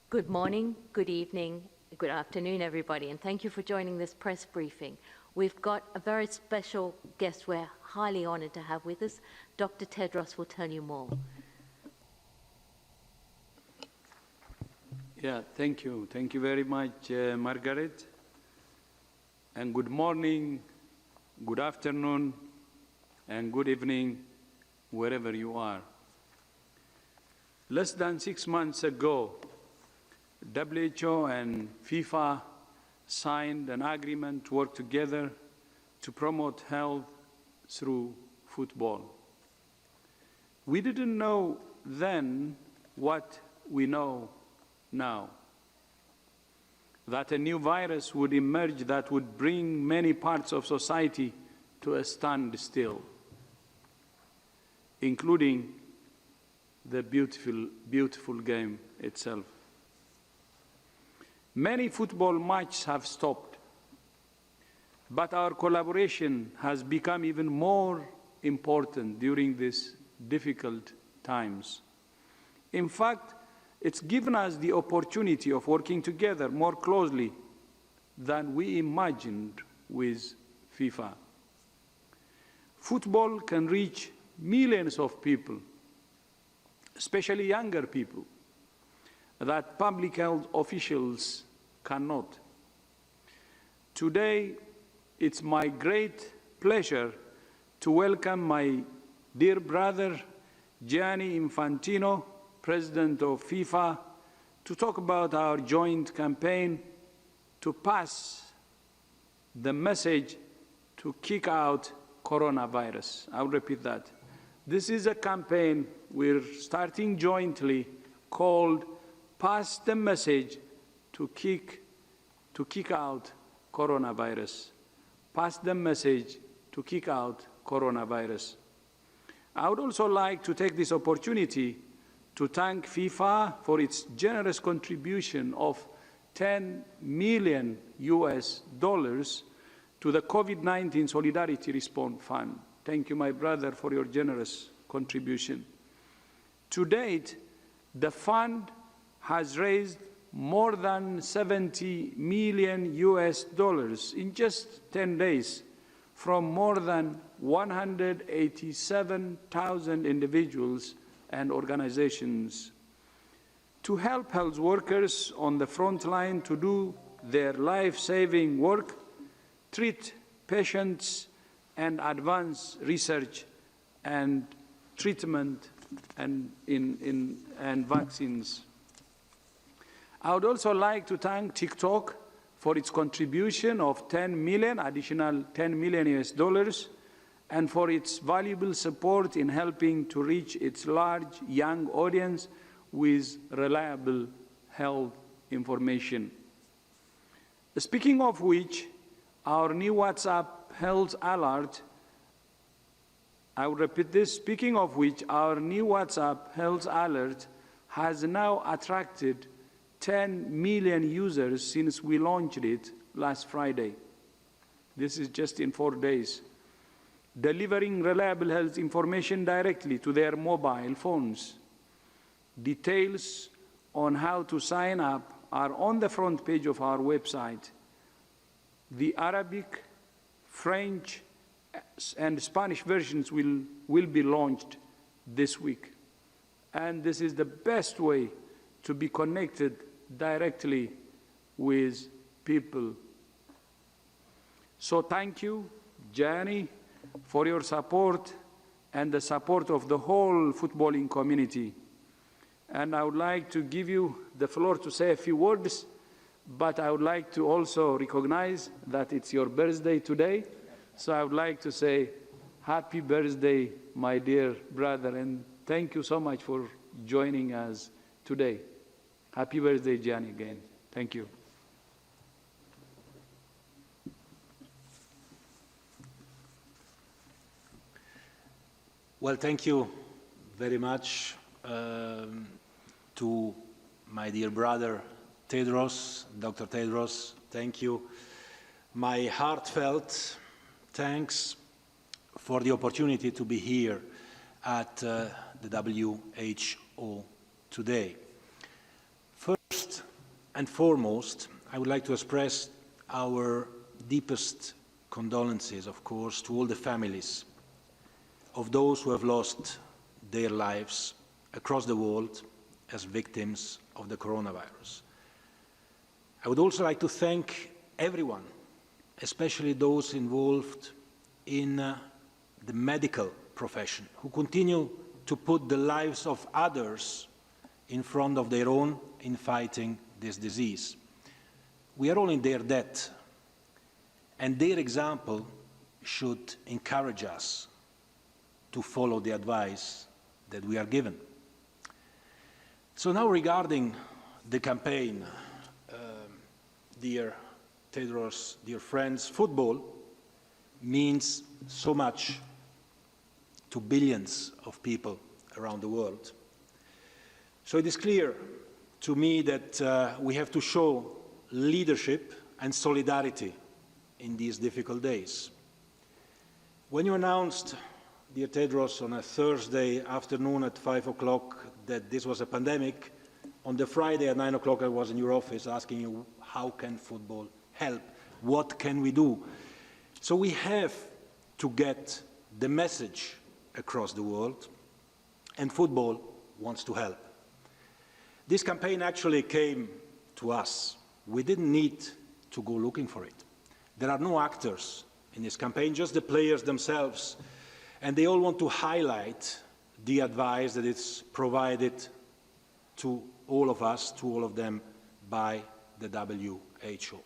Good morning, good evening, good afternoon, everybody, and thank you for joining this press briefing. We've got a very special guest we're highly honoured to have with us. Dr. Tedros will tell you more. Yeah, thank you. Thank you very much, Margaret. And good morning, good afternoon, and good evening, wherever you are. Less than 6 months ago, WHO and FIFA signed an agreement to work together to promote health through football. We didn't know then what we know now, that a new virus would emerge that would bring many parts of society to a standstill, including the beautiful game itself. Many football matches have stopped, but our collaboration has become even more important during these difficult times. In fact, it's given us the opportunity of working together more closely than we imagined with FIFA. Football can reach millions of people, especially younger people, that public health officials cannot. Today, it's my great pleasure to welcome my dear brother, Gianni Infantino, President of FIFA, to talk about our joint campaign to pass the message to kick out coronavirus. I'll repeat that. This is a campaign we're starting jointly called Pass the Message to kick out coronavirus. Pass the message to kick out coronavirus. I would also like to take this opportunity to thank FIFA for its generous contribution of $10 million to the COVID-19 Solidarity Response Fund. Thank you, my brother, for your generous contribution. To date, the fund has raised more than $70 million in just 10 days from more than 187,000 individuals and organizations to help health workers on the front line to do their life-saving work, treat patients, and advance research and treatment and vaccines. I would also like to thank TikTok for its contribution of additional $10 million and for its valuable support in helping to reach its large young audience with reliable health information. Speaking of which, our new WhatsApp health alert, I will repeat this, speaking of which, our new WhatsApp health alert has now attracted 10 million users since we launched it last Friday. This is just in 4 days. Delivering reliable health information directly to their mobile phones. Details on how to sign up are on the front page of our website. The Arabic, French, and Spanish versions will be launched this week. And this is the best way to be connected directly with people. So thank you, Gianni, for your support and the support of the whole footballing community. And I would like to give you the floor to say a few words, but I would like to also recognize that it's your birthday today. So I would like to say happy birthday, my dear brother, and thank you so much for joining us today. Happy birthday, Gianni, again. Thank you. Well, thank you very much to my dear brother Tedros, Dr. Tedros. Thank you. My heartfelt thanks for the opportunity to be here at the WHO today. First, and foremost, I would like to express our deepest condolences, of course, to all the families of those who have lost their lives across the world as victims of the coronavirus. I would also like to thank everyone, especially those involved in the medical profession, who continue to put the lives of others in front of their own in fighting this disease. We are all in their debt, and their example should encourage us to follow the advice that we are given. So now regarding the campaign, dear Tedros, dear friends, football means so much to billions of people around the world. So it is clear to me that we have to show leadership and solidarity in these difficult days. When you announced, dear Tedros, on a Thursday afternoon at 5 o'clock that this was a pandemic, on the Friday at 9 o'clock I was in your office asking you, how can football help? What can we do? So we have to get the message across the world, and football wants to help. This campaign actually came to us. We didn't need to go looking for it. There are no actors in this campaign, just the players themselves, and they all want to highlight the advice that is provided to all of us, to all of them, by the WHO.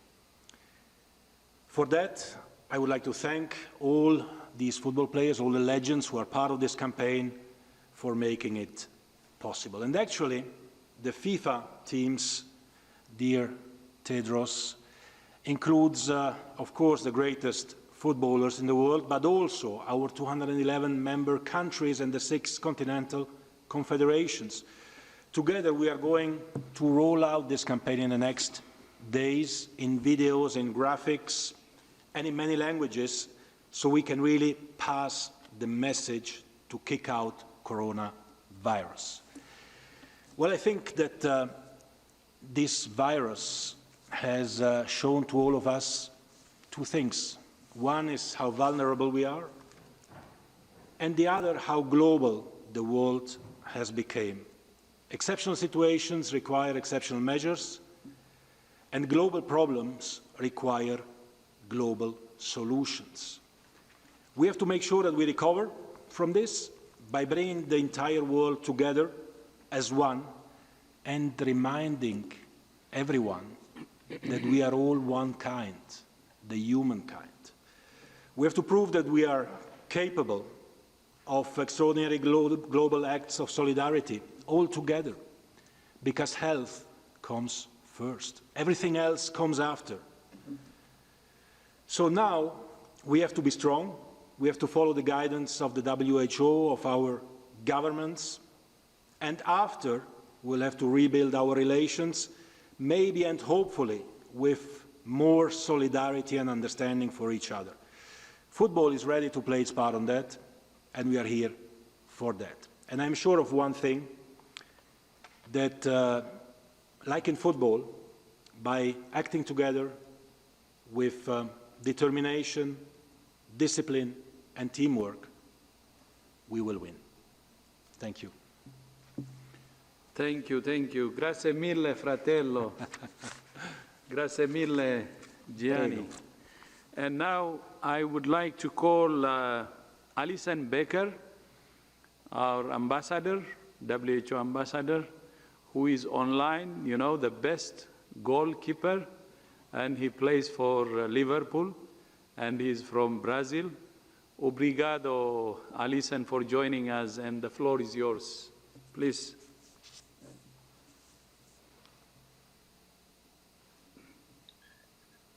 For that, I would like to thank all these football players, all the legends who are part of this campaign, for making it possible. And actually, the FIFA teams, dear Tedros, includes, of course, the greatest footballers in the world, but also our 211 member countries and the 6 continental confederations. Together, we are going to roll out this campaign in the next days in videos, in graphics, and in many languages, so we can really pass the message to kick out coronavirus. Well, I think that this virus has shown to all of us 2 things. One is how vulnerable we are, and the other, how global the world has become. Exceptional situations require exceptional measures, and global problems require global solutions. We have to make sure that we recover from this by bringing the entire world together as one and reminding everyone that we are all one kind, the humankind. We have to prove that we are capable of extraordinary global acts of solidarity all together, because health comes first. Everything else comes after. So now we have to be strong. We have to follow the guidance of the WHO, of our governments, and after we'll have to rebuild our relations, maybe and hopefully with more solidarity and understanding for each other. Football is ready to play its part on that, and we are here for that. And I'm sure of one thing, that like in football, by acting together with determination, discipline, and teamwork, we will win. Thank you. Thank you, thank you. Grazie mille, fratello. Grazie mille, Gianni. And now I would like to call Alisson Becker, our ambassador, WHO ambassador, who is online, you know, the best goalkeeper, and he plays for Liverpool, and he's from Brazil. Obrigado, Alisson, for joining us, and the floor is yours. Please.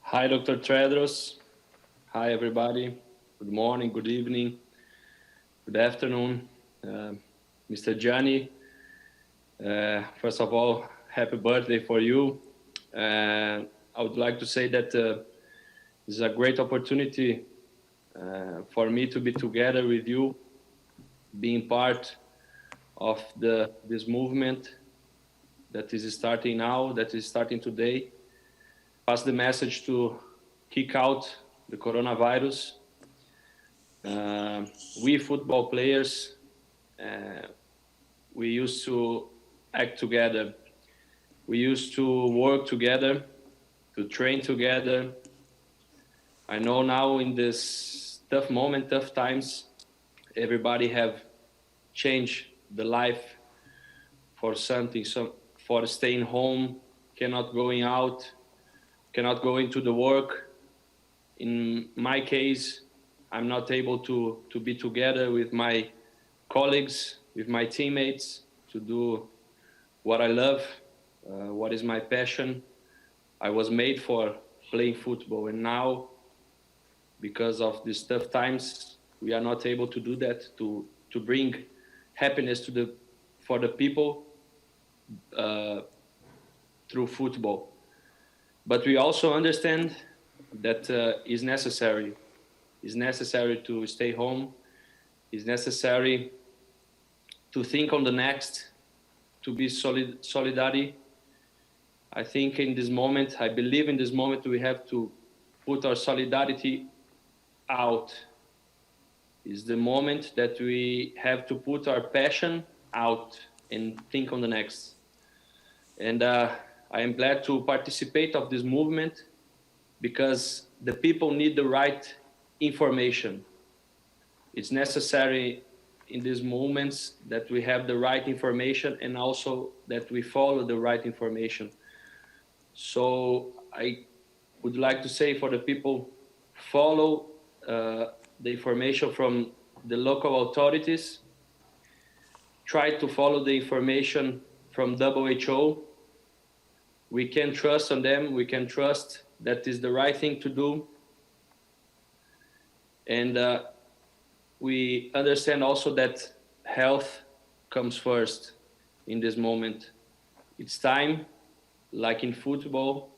Hi, Dr. Tedros. Hi, everybody. Good morning, good evening, good afternoon. Mr. Gianni, first of all, happy birthday for you. I would like to say that this is a great opportunity for me to be together with you, being part of this movement that is starting now, that is starting today. Pass the message to kick out the coronavirus. We football players, we used to act together. We used to work together, to train together. I know now in this tough moment, tough times, everybody have changed the life for something, for staying home, cannot going out, cannot go into the work. In my case, I'm not able to be together with my colleagues, with my teammates, to do what I love, what is my passion. I was made for playing football, and now, because of these tough times, we are not able to do that, to bring happiness for the people through football. But we also understand that is necessary. It's necessary to stay home. It's necessary to think on the next, to be solidarity. I think in this moment, I believe in this moment, we have to put our solidarity out. It's the moment that we have to put our passion out and think on the next. And I am glad to participate of this movement, because the people need the right information. It's necessary in these moments that we have the right information, and also that we follow the right information. So I would like to say for the people, follow the information from the local authorities, try to follow the information from WHO. We can trust on them, we can trust that is the right thing to do. And we understand also that health comes first in this moment. It's time, like in football,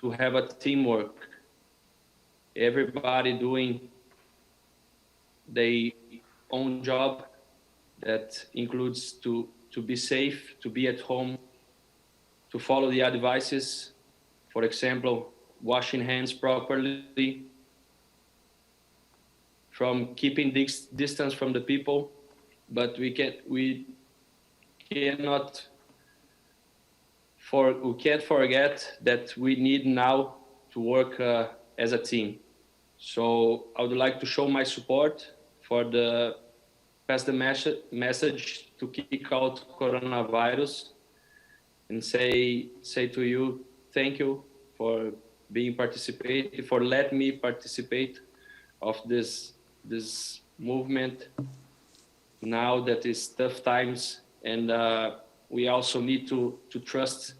to have a teamwork. Everybody doing their own job, that includes to be safe, to be at home, to follow the advices. For example, washing hands properly, from keeping distance from the people. But we can't forget that we need now to work as a team. So I would like to show my support for pass the message to kick out coronavirus, and say to you, thank you for for letting me participate of this movement now that is tough times. And we also need to trust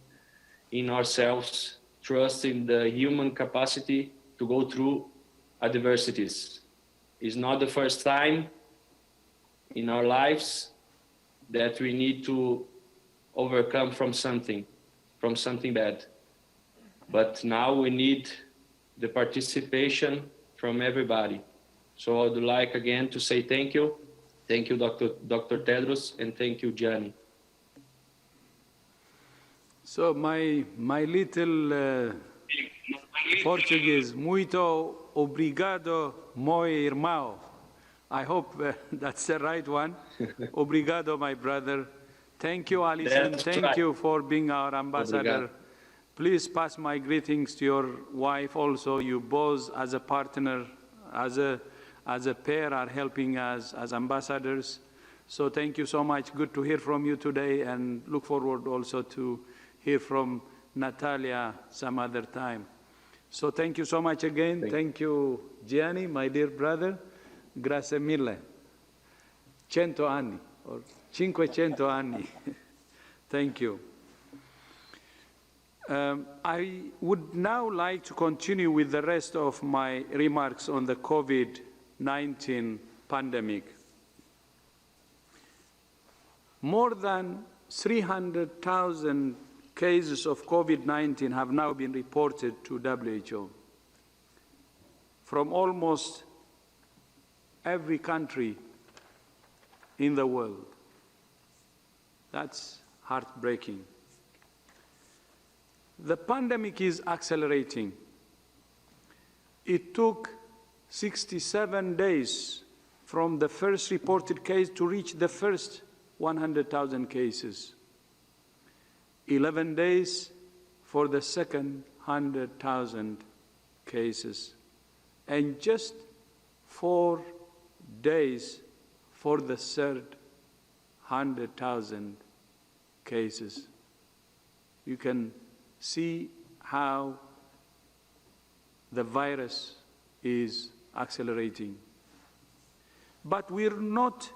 in ourselves, trust in the human capacity to go through adversities. It's not the first time in our lives that we need to overcome from something bad. But now we need the participation from everybody. So I would like again to say thank you. Thank you, Dr. Tedros, and thank you, Gianni. So my little Portuguese, muito obrigado, meu irmão. I hope that's the right one. Obrigado, my brother. Thank you, Alisson. That's Thank right. you for being our ambassador. Obrigado. Please pass my greetings to your wife also. You both, as a partner, as a pair, are helping us as ambassadors. So thank you so much. Good to hear from you today, and look forward also to hear from Natalia some other time. So thank you so much again. Thank you, Gianni, my dear brother. Grazie mille. 100 anni, or 500 anni. Thank you. I would now like to continue with the rest of my remarks on the COVID-19 pandemic. More than 300,000 cases of COVID-19 have now been reported to WHO from almost every country in the world. That's heartbreaking. The pandemic is accelerating. It took 67 days from the first reported case to reach the first 100,000 cases. 11 days for the second 100,000 cases. And just 4 days for the third 100,000 cases. You can see how the virus is accelerating. But we're not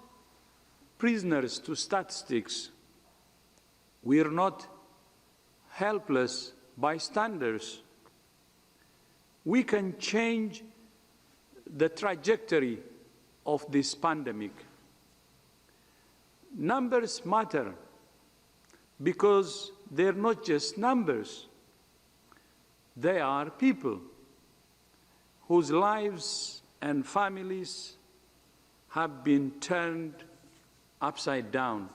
prisoners to statistics. We're not helpless bystanders. We can change the trajectory of this pandemic. Numbers matter because they're not just numbers. They are people whose lives and families have been turned upside down.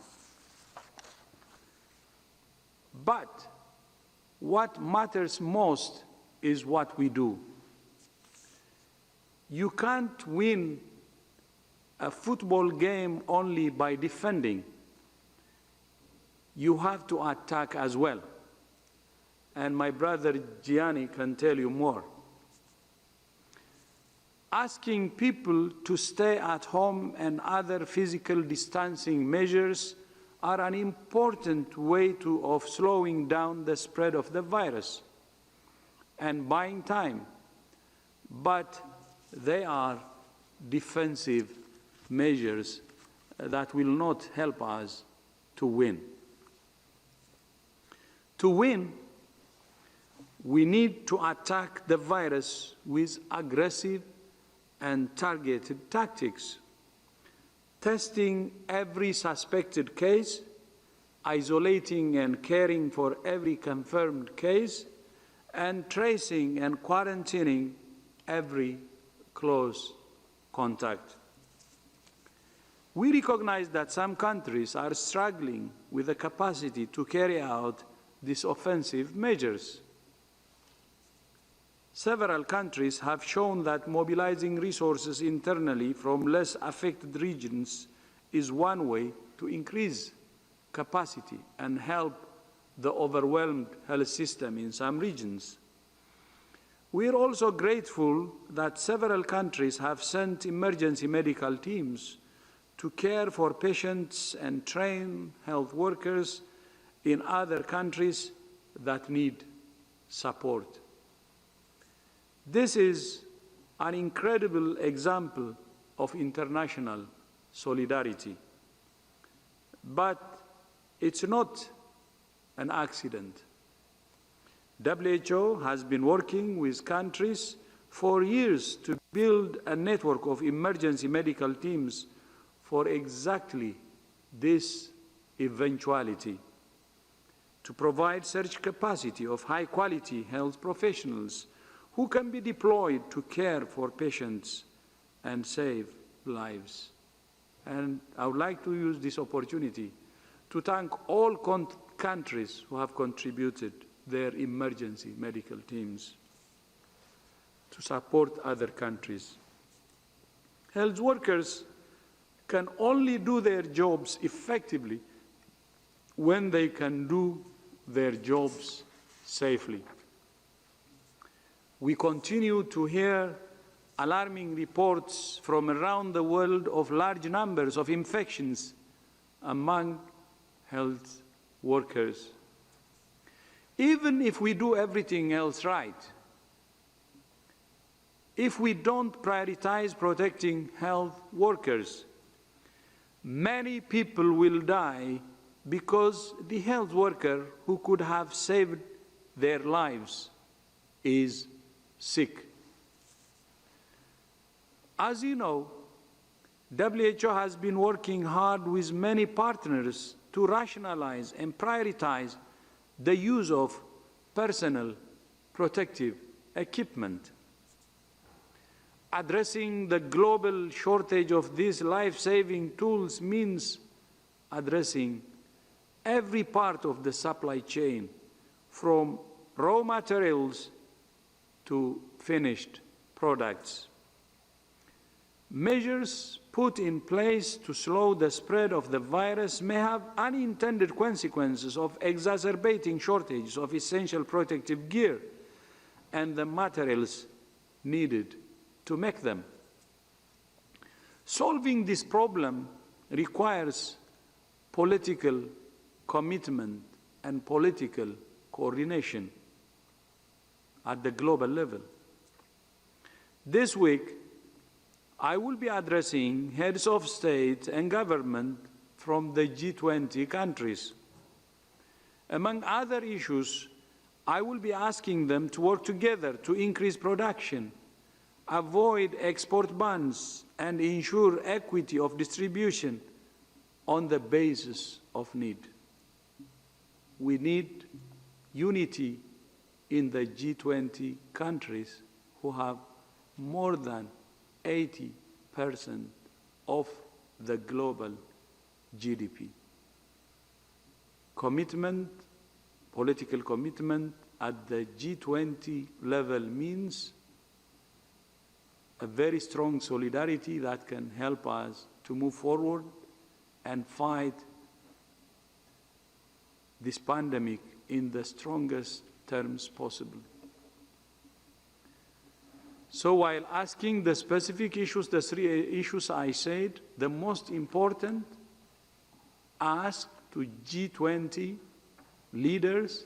But what matters most is what we do. You can't win a football game only by defending. You have to attack as well. And my brother Gianni can tell you more. Asking people to stay at home and other physical distancing measures are an important way of slowing down the spread of the virus and buying time. But they are defensive measures that will not help us to win. To win, we need to attack the virus with aggressive and targeted tactics, testing every suspected case, isolating and caring for every confirmed case, and tracing and quarantining every close contact. We recognize that some countries are struggling with the capacity to carry out these offensive measures. Several countries have shown that mobilizing resources internally from less affected regions is one way to increase capacity and help the overwhelmed health system in some regions. We are also grateful that several countries have sent emergency medical teams to care for patients and train health workers in other countries that need support. This is an incredible example of international solidarity. But it's not an accident. WHO has been working with countries for years to build a network of emergency medical teams for exactly this eventuality, to provide surge capacity of high-quality health professionals who can be deployed to care for patients and save lives. And I would like to use this opportunity to thank all countries who have contributed their emergency medical teams to support other countries. Health workers can only do their jobs effectively when they can do their jobs safely. We continue to hear alarming reports from around the world of large numbers of infections among health workers. Even if we do everything else right, if we don't prioritize protecting health workers, many people will die because the health worker who could have saved their lives is sick. As you know, WHO has been working hard with many partners to rationalize and prioritize the use of personal protective equipment. Addressing the global shortage of these life-saving tools means addressing every part of the supply chain, from raw materials to finished products. Measures put in place to slow the spread of the virus may have unintended consequences of exacerbating shortages of essential protective gear and the materials needed to make them. Solving this problem requires political commitment and political coordination at the global level. This week, I will be addressing heads of state and government from the G20 countries. Among other issues, I will be asking them to work together to increase production, avoid export bans, and ensure equity of distribution on the basis of need. We need unity in the G20 countries who have more than 80% of the global GDP. Commitment, political commitment at the G20 level means a very strong solidarity that can help us to move forward and fight this pandemic in the strongest terms possible. So while asking the specific issues, the three issues I said, the most important ask to G20 leaders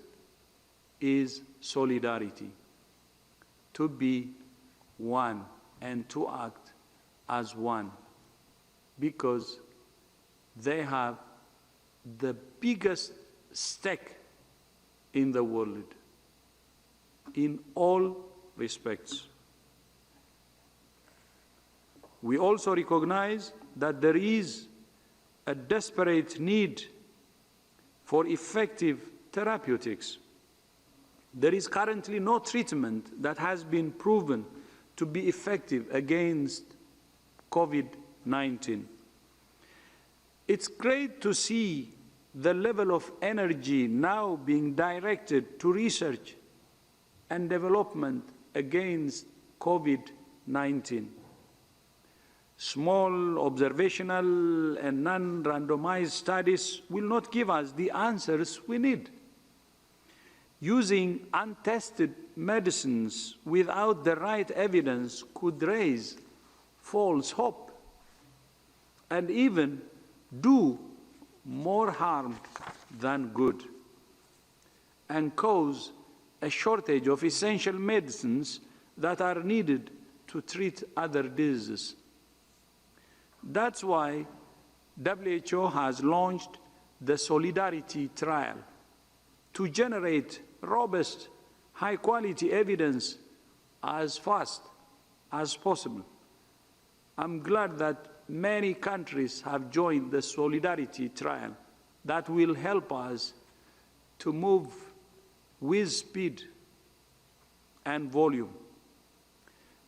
is solidarity, to be one and to act as one, because they have the biggest stake in the world in all respects. We also recognize that there is a desperate need for effective therapeutics. There is currently no treatment that has been proven to be effective against COVID-19. It's great to see the level of energy now being directed to research and development against COVID-19. Small observational and non-randomized studies will not give us the answers we need. Using untested medicines without the right evidence could raise false hope and even do more harm than good and cause a shortage of essential medicines that are needed to treat other diseases. That's why WHO has launched the Solidarity Trial to generate robust, high-quality evidence as fast as possible. I'm glad that many countries have joined the Solidarity Trial that will help us to move with speed and volume.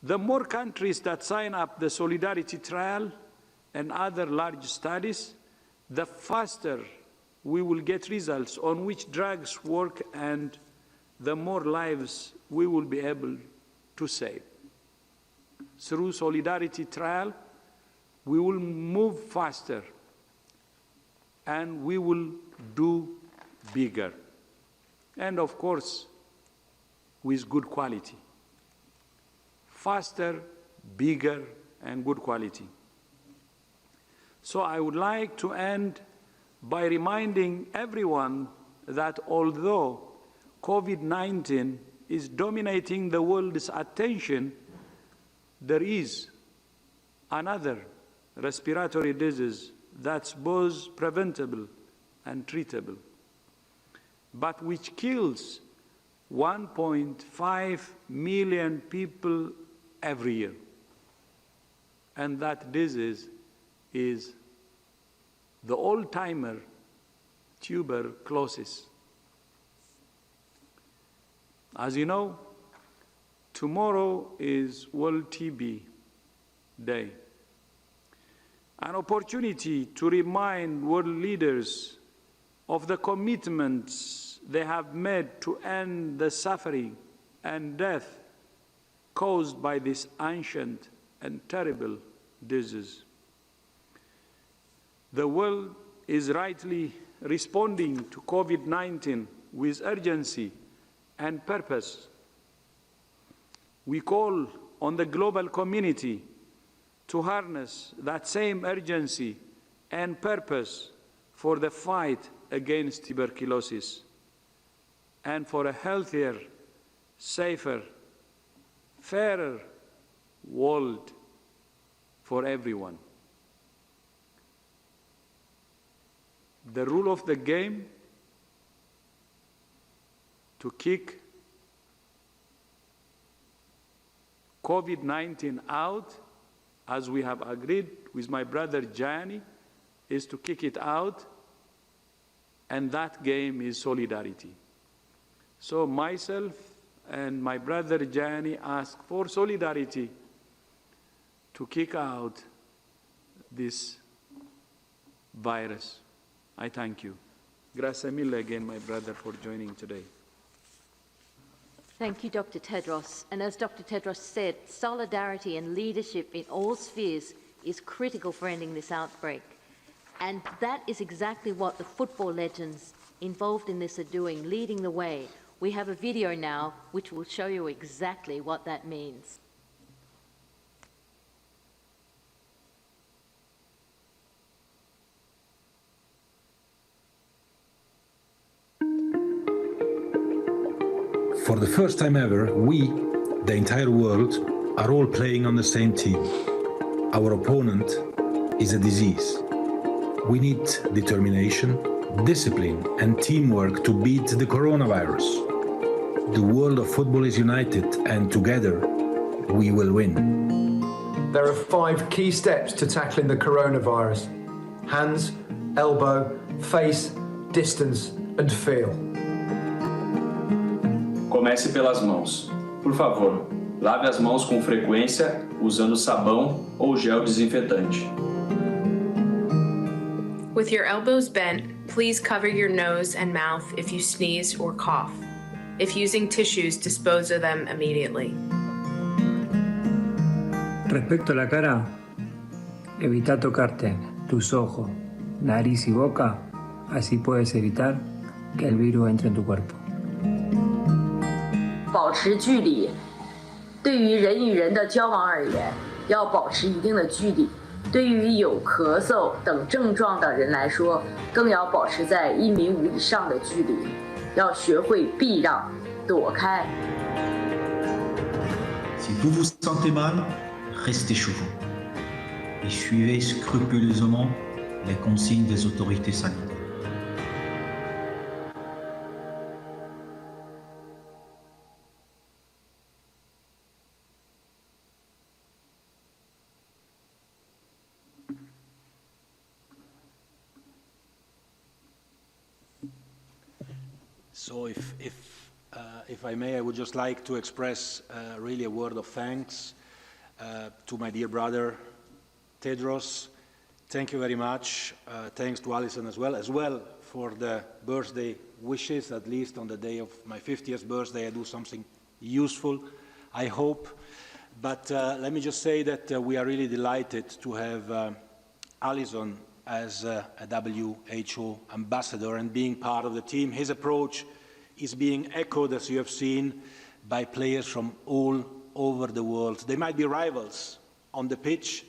The more countries that sign up the Solidarity Trial and other large studies, the faster we will get results on which drugs work and the more lives we will be able to save. Through Solidarity Trial, we will move faster and we will do bigger. And of course, with good quality. Faster, bigger, and good quality. So I would like to end by reminding everyone that although COVID-19 is dominating the world's attention, there is another respiratory disease that's both preventable and treatable, but which kills 1.5 million people every year. And that disease is the old-timer tuberculosis. As you know, tomorrow is World TB Day, an opportunity to remind world leaders of the commitments they have made to end the suffering and death caused by this ancient and terrible disease. The world is rightly responding to COVID-19 with urgency and purpose. We call on the global community to harness that same urgency and purpose for the fight against tuberculosis and for a healthier, safer, fairer world for everyone. The rule of the game to kick COVID-19 out, as we have agreed with my brother Gianni, is to kick it out, and that game is solidarity. So myself and my brother Gianni ask for solidarity to kick out this virus. I thank you. Grazie mille again, my brother, for joining today. Thank you, Dr. Tedros. And as Dr. Tedros said, solidarity and leadership in all spheres is critical for ending this outbreak. And that is exactly what the football legends involved in this are doing, leading the way. We have a video now which will show you exactly what that means. For the first time ever, we, the entire world, are all playing on the same team. Our opponent is a disease. We need determination, discipline, and teamwork to beat the coronavirus. The world of football is united, and together, we will win. There are 5 key steps to tackling the coronavirus: hands, elbow, face, distance, and feel. Comece pelas mãos. Por favor, lave as mãos com frequência usando sabão ou gel desinfetante. With your elbows bent, please cover your nose and mouth if you sneeze or cough. If using tissues, dispose of them immediately. Respecto a la cara, evita tocarte tus ojos, nariz y boca, así puedes evitar que el virus entre en tu cuerpo. 保持距离，对于人与人的交往而言，要保持一定的距离。对于有咳嗽等症状的人来说，更要保持在1.5米以上的距离，要学会避让、躲开。Si vous vous sentez mal, restez chez vous et suivez scrupuleusement les consignes des autorités sanitaires. So if I may, I would just like to express really a word of thanks to my dear brother, Tedros. Thank you very much. Thanks to Alisson as well for the birthday wishes. At least on the day of my 50th birthday, I do something useful, I hope. But let me just say that we are really delighted to have Alisson as a WHO ambassador and being part of the team. His approach is being echoed, as you have seen, by players from all over the world. They might be rivals on the pitch,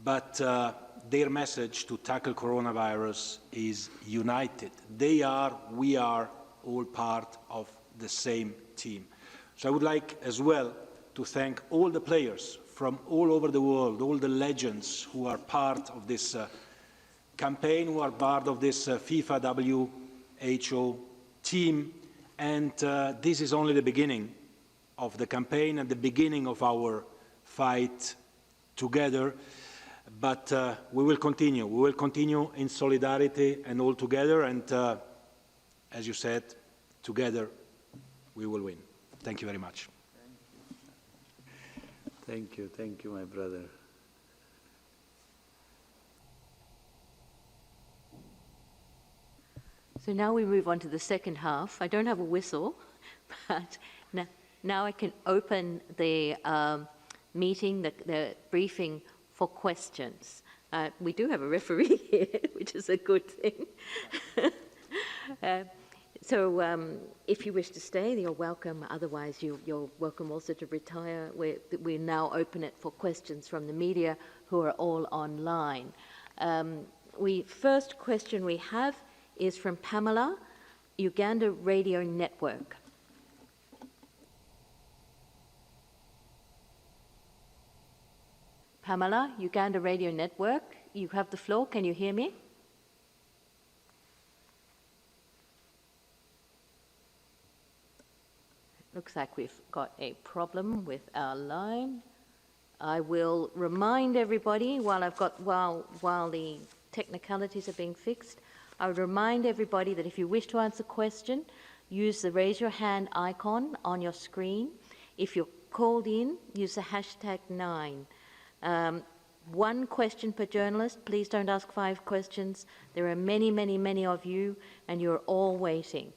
but their message to tackle coronavirus is united. We are all part of the same team. So I would like as well to thank all the players from all over the world, all the legends who are part of this campaign, who are part of this FIFA WHO team. And this is only the beginning of the campaign and the beginning of our fight together. But we will continue. We will continue in solidarity and all together. And as you said, together we will win. Thank you very much. Thank you, my brother. So now we move on to the second half. I don't have a whistle, but now I can open the meeting, the briefing for questions. We do have a referee here, which is a good thing. So if you wish to stay, you're welcome. Otherwise, you're welcome also to retire. We now open it for questions from the media who are all online. First question we have is from Pamela, Uganda Radio Network. Pamela, Uganda Radio Network, you have the floor. Can you hear me? Looks like we've got a problem with our line. I will remind everybody while the technicalities are being fixed, I would remind everybody that if you wish to answer a question, use the raise your hand icon on your screen. If you're called in, use the hashtag 9. One question per journalist. Please don't ask 5 questions. There are many of you, and you're all waiting.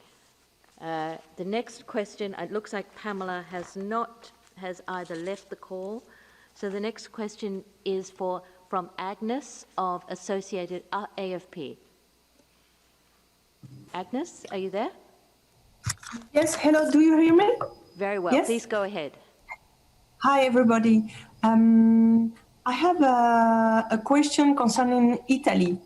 The next question, it looks like Pamela has either left the call. So the next question is from Agnes of Associated AFP. Agnes, are you there? Yes, hello, do you hear me? Very well, yes. Please go ahead. Hi, everybody. I have a question concerning Italy.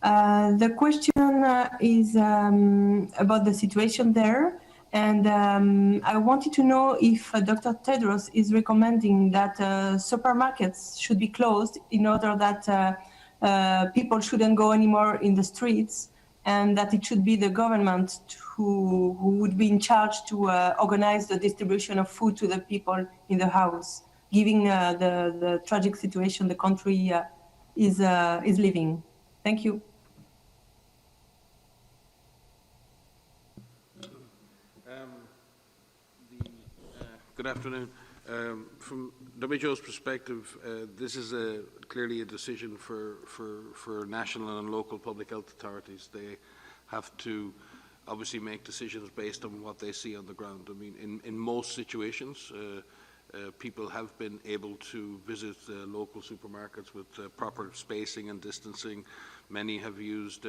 The question is about the situation there, and I wanted to know if Dr. Tedros is recommending that supermarkets should be closed in order that people shouldn't go anymore in the streets, and that it should be the government who would be in charge to organize the distribution of food to the people in the house, given the tragic situation the country is living. Thank you. Good afternoon. From WHO's perspective, this is clearly a decision for national and local public health authorities. They have to obviously make decisions based on what they see on the ground. I mean, in most situations, people have been able to visit local supermarkets with proper spacing and distancing. Many have used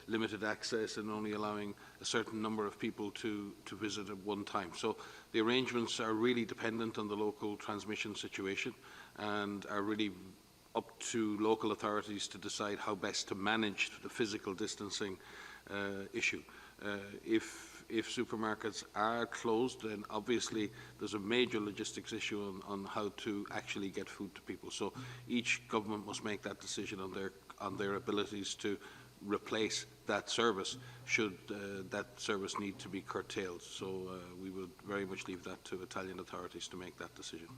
limited access and only allowing a certain number of people to visit at one time. So the arrangements are really dependent on the local transmission situation and are really up to local authorities to decide how best to manage the physical distancing issue. If supermarkets are closed, then obviously there's a major logistics issue on how to actually get food to people. So each government must make that decision on their abilities to replace that service should that service need to be curtailed. So we would very much leave that to Italian authorities to make that decision.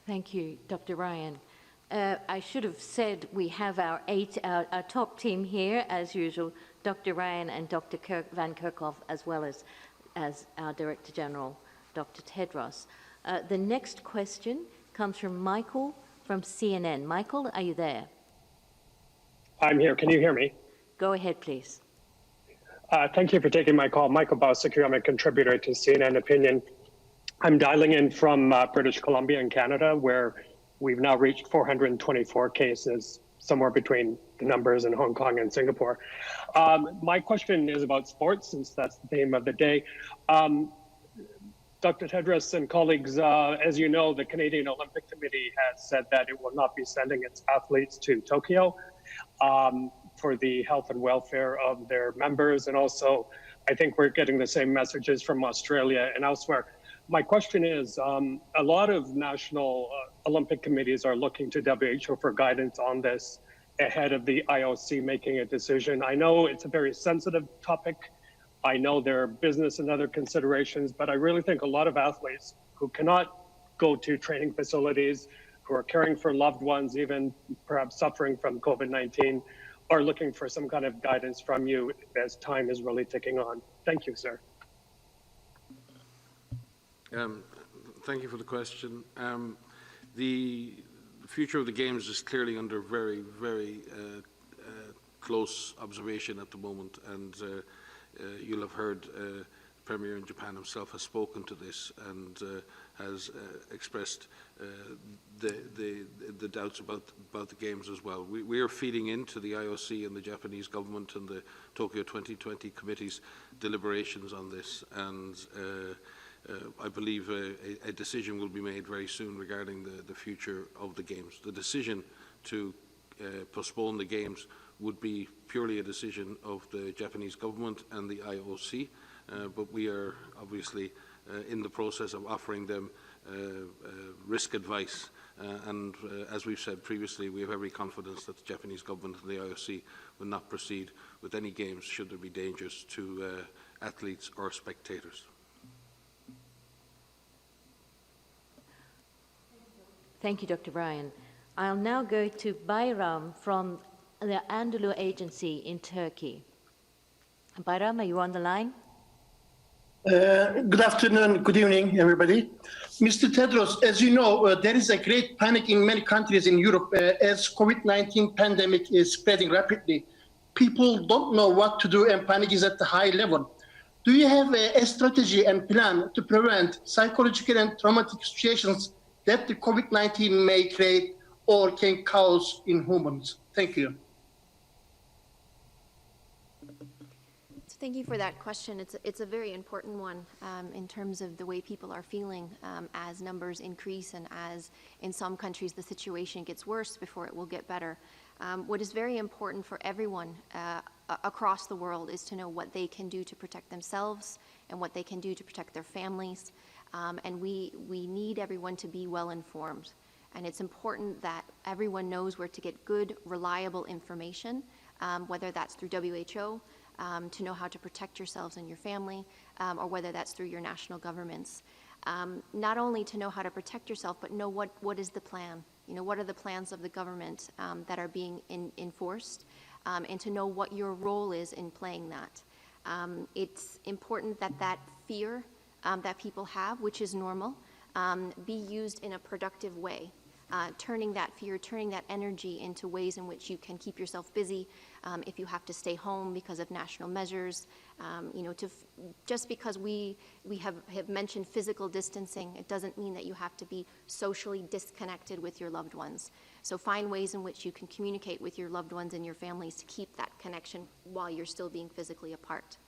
Thank you, Dr. Ryan. I should have said we have our top team here, as usual, Dr. Ryan and Dr. Van Kerkhove, as well as our Director General, Dr. Tedros. The next question comes from Michael from CNN. Michael, are you there? I'm here. Can you hear me? Go ahead, please. Thank you for taking my call. Michael Bossack, I'm a contributor to CNN Opinion. I'm dialing in from British Columbia in Canada, where we've now reached 424 cases, somewhere between the numbers in Hong Kong and Singapore. My question is about sports, since that's the theme of the day. Dr. Tedros and colleagues, as you know, the Canadian Olympic Committee has said that it will not be sending its athletes to Tokyo for the health and welfare of their members. And also, I think we're getting the same messages from Australia and elsewhere. My question is, a lot of national Olympic committees are looking to WHO for guidance on this ahead of the IOC making a decision. I know it's a very sensitive topic. I know there are business and other considerations, but I really think a lot of athletes who cannot go to training facilities, who are caring for loved ones, even perhaps suffering from COVID-19, are looking for some kind of guidance from you as time is really ticking on. Thank you, sir. Thank you for the question. The future of the Games is clearly under very close observation at the moment, and you'll have heard the Premier in Japan himself has spoken to this and has expressed the doubts about the games as well. We are feeding into the IOC and the Japanese government and the Tokyo 2020 committee's deliberations on this, and I believe a decision will be made very soon regarding the future of the games. The decision to postpone the games would be purely a decision of the Japanese government and the IOC, but we are obviously in the process of offering them risk advice, and as we've said previously, we have every confidence that the Japanese government and the IOC will not proceed with any games should there be dangers to athletes or spectators. Thank you, Dr. Bryan. I'll now go to Bayram from the Anadolu Agency in Turkey. Bayram, are you on the line? Good afternoon, good evening, everybody. Mr. Tedros, as you know, there is a great panic in many countries in Europe as COVID-19 pandemic is spreading rapidly. People don't know what to do and panic is at the high level. Do you have a strategy and plan to prevent psychological and traumatic situations that the COVID-19 may create or can cause in humans? Thank you. Thank you for that question. It's a very important one in terms of the way people are feeling as numbers increase and as in some countries the situation gets worse before it will get better. What is very important for everyone across the world is to know what they can do to protect themselves and what they can do to protect their families. And we need everyone to be well informed. And it's important that everyone knows where to get good, reliable information, whether that's through WHO, to know how to protect yourselves and your family, or whether that's through your national governments. Not only to know how to protect yourself, but know what is the plan. You know, what are the plans of the government that are being enforced, and to know what your role is in playing that. It's important that that fear that people have, which is normal, be used in a productive way. Turning that fear, turning that energy into ways in which you can keep yourself busy. If you have to stay home because of national measures, just because we have mentioned physical distancing, it doesn't mean that you have to be socially disconnected with your loved ones. So find ways in which you can communicate with your loved ones and your families to keep that connection while you're still being physically apart.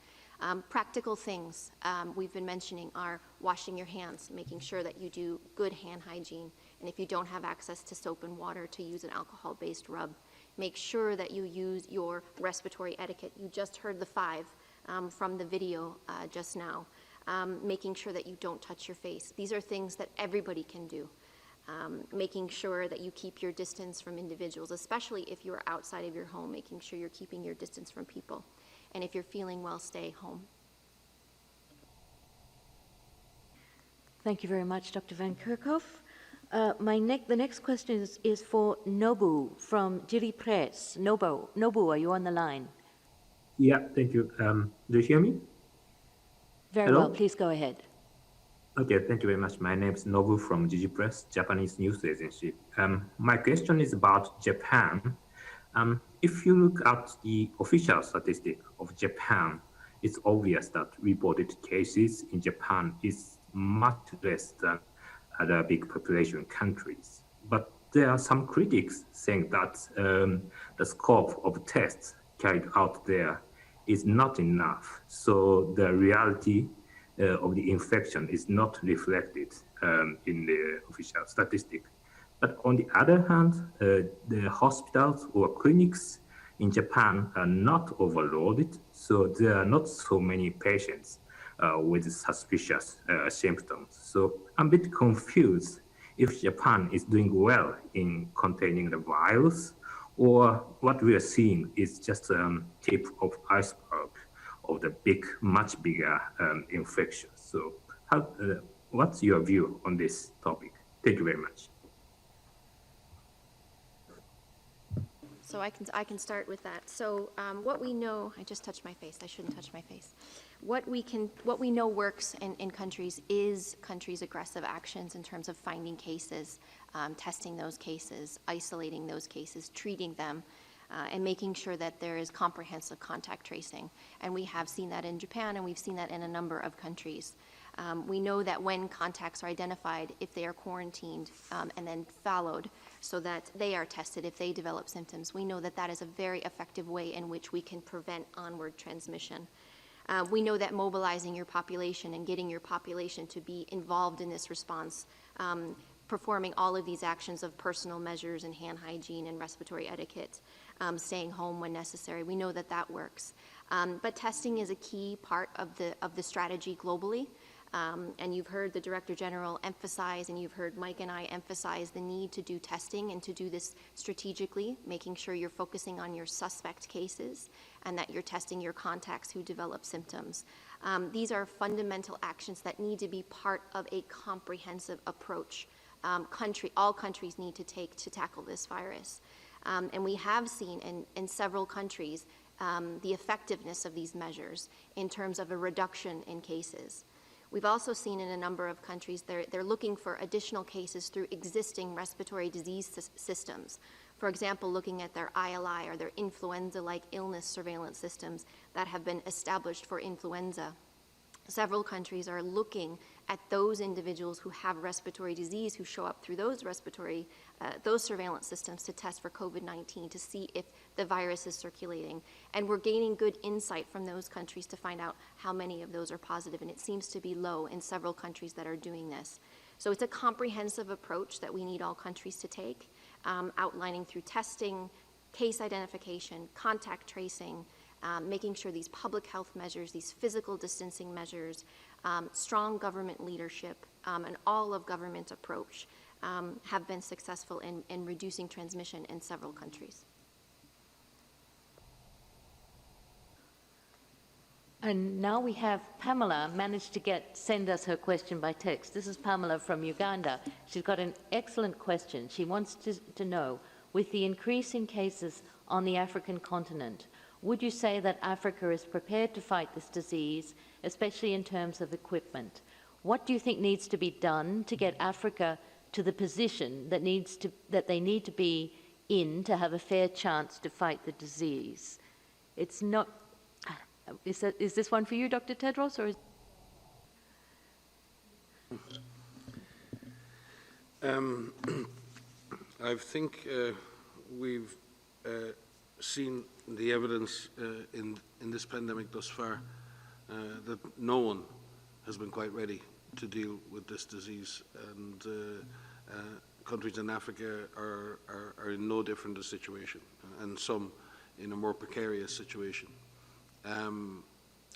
Practical things we've been mentioning are washing your hands, making sure that you do good hand hygiene, and if you don't have access to soap and water, to use an alcohol-based rub. Make sure that you use your respiratory etiquette. You just heard the 5 from the video just now. Making sure that you don't touch your face. These are things that everybody can do. Making sure that you keep your distance from individuals, especially if you're outside of your home, making sure you're keeping your distance from people. And if you're feeling well, stay home. Thank you very much, Dr. Van Kerkhoff. The next question is for Nobu from Jiri Press. Nobu, are you on the line? Yeah, thank you. Do you hear me? Very Hello? well, please go ahead. Okay, thank you very much. My name is Nobu from Jiri Press, Japanese news agency. My question is about Japan. If you look at the official statistic of Japan, it's obvious that reported cases in Japan is much less than other big population countries. But there are some critics saying that the scope of tests carried out there is not enough. So the reality of the infection is not reflected in the official statistic. But on the other hand, the hospitals or clinics in Japan are not overloaded, so there are not so many patients with suspicious symptoms. So I'm a bit confused if Japan is doing well in containing the virus, or what we are seeing is just a tip of iceberg of the much bigger infection. So what's your view on this topic? Thank you very much. So I can start with that. So what we know, I just touched my face. I shouldn't touch my face. What we know works in countries is countries' aggressive actions in terms of finding cases, testing those cases, isolating those cases, treating them. and making sure that there is comprehensive contact tracing. And we have seen that in Japan, and we've seen that in a number of countries. We know that when contacts are identified, if they are quarantined and then followed so that they are tested if they develop symptoms, we know that that is a very effective way in which we can prevent onward transmission. We know that mobilizing your population and getting your population to be involved in this response, performing all of these actions of personal measures and hand hygiene and respiratory etiquette, staying home when necessary, we know that that works. But testing is a key part of the strategy globally. And you've heard the Director General emphasize, and you've heard Mike and I emphasize the need to do testing and to do this strategically, making sure you're focusing on your suspect cases and that you're testing your contacts who develop symptoms. These are fundamental actions that need to be part of a comprehensive approach all countries need to take to tackle this virus. And we have seen in several countries the effectiveness of these measures in terms of a reduction in cases. We've also seen in a number of countries they're looking for additional cases through existing respiratory disease systems. For example, looking at their ILI or their influenza-like illness surveillance systems that have been established for influenza. Several countries are looking at those individuals who have respiratory disease who show up through those those surveillance systems to test for COVID-19 to see if the virus is circulating. And we're gaining good insight from those countries to find out how many of those are positive, and it seems to be low in several countries that are doing this. So it's a comprehensive approach that we need all countries to take, outlining through testing, case identification, contact tracing, making sure these public health measures, these physical distancing measures, strong government leadership, and all of government approach have been successful in reducing transmission in several countries. And now we have Pamela managed to send us her question by text. This is Pamela from Uganda. She's got an excellent question. She wants to know, with the increase in cases on the African continent, would you say that Africa is prepared to fight this disease, especially in terms of equipment? What do you think needs to be done to get Africa to the position that they need to be in to have a fair chance to fight the disease? It's not. Is this one for you, Dr. Tedros, or? I think we've seen the evidence in this pandemic thus far that no one has been quite ready to deal with this disease, and countries in Africa are in no different a situation, and some in a more precarious situation.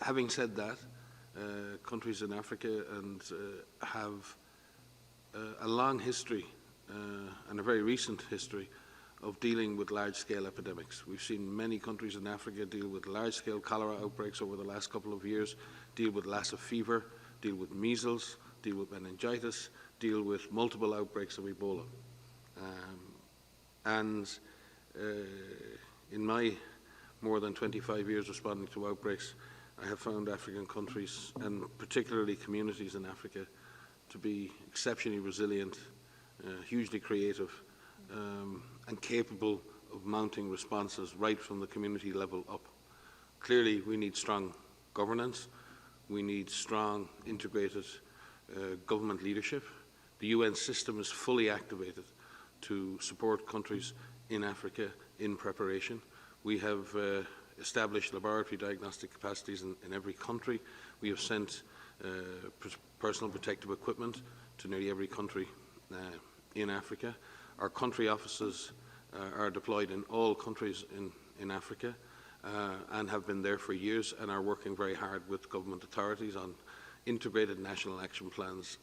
Having said that, countries in Africa have a long history and a very recent history of dealing with large-scale epidemics. We've seen many countries in Africa deal with large-scale cholera outbreaks over the last couple of years, deal with Lassa fever, deal with measles, deal with meningitis, deal with multiple outbreaks of Ebola. In my more than 25 years responding to outbreaks, I have found African countries, and particularly communities in Africa, to be exceptionally resilient, hugely creative, and capable of mounting responses right from the community level up. Clearly, we need strong governance. We need strong, integrated government leadership. The UN system is fully activated to support countries in Africa in preparation. We have established laboratory diagnostic capacities in every country. We have sent personal protective equipment to nearly every country in Africa. Our country offices are deployed in all countries in Africa and have been there for years, and are working very hard with government authorities on integrated national action plans